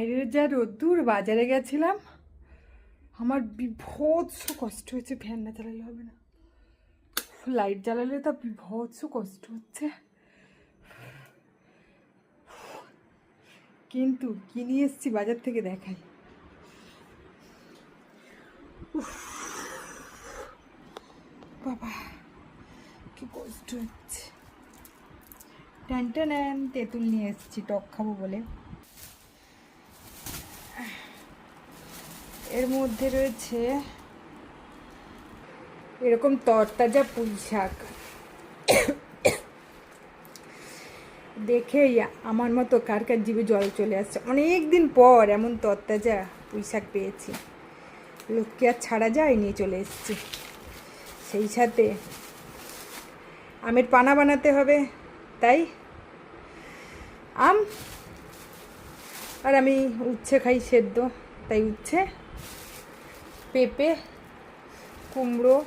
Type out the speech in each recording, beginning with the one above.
বাইরের যা রোদ্দুর, বাজারে গেছিলাম, আমার বিভৎস কষ্ট হচ্ছে। ফ্যান না চালালে হবে না, লাইট জ্বালালে তো বিভৎস কষ্ট হচ্ছে। কিন্তু কি নিয়ে এসছি বাজার থেকে দেখাই। বাবা কি কষ্ট হচ্ছে। টান তেঁতুল নিয়ে এসেছি টক খাবো বলে। এর মধ্যে রয়েছে এরকম তরতাজা পুঁই শাক। দেখেই আমার মতো কার কার জিভে জল চলে আসছে। অনেক দিন পর এমন তরতাজা পুঁই শাক পেয়েছি। লোককে আর ছাড়া যায়, নিয়ে চলে এসেছি। সেই সাথে আমের পানা বানাতে হবে, তাই আম আর আমি উচ্ছে খাই সেদ্ধ, তাই উচ্ছে, পেঁপে, কুমড়ো,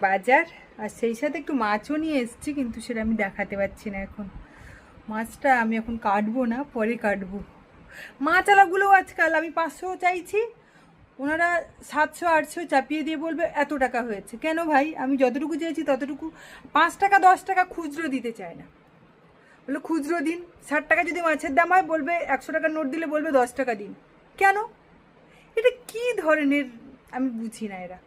বাজার, আর সেই সাথে একটু মাছও নিয়ে এসেছি, কিন্তু সেটা আমি দেখাতে পারছি না এখন। মাছটা আমি এখন কাটবো না, পরে কাটবো। মাছালাগুলো আজকাল আমি 500 চাইছি, ওনারা 700-800 চাপিয়ে দিয়ে বলবে এত টাকা হয়েছে। কেন ভাই, আমি যতটুকু চেয়েছি ততটুকু 5 টাকা 10 টাকা খুচরো দিতে চায় না। বললো খুচরো দিন। 60 টাকা যদি মাছের দাম হয় বলবে 100 টাকার নোট দিলে বলবে 10 টাকা দিন। কেন? এটা কি ধরনের, আমি বুঝি না এরা।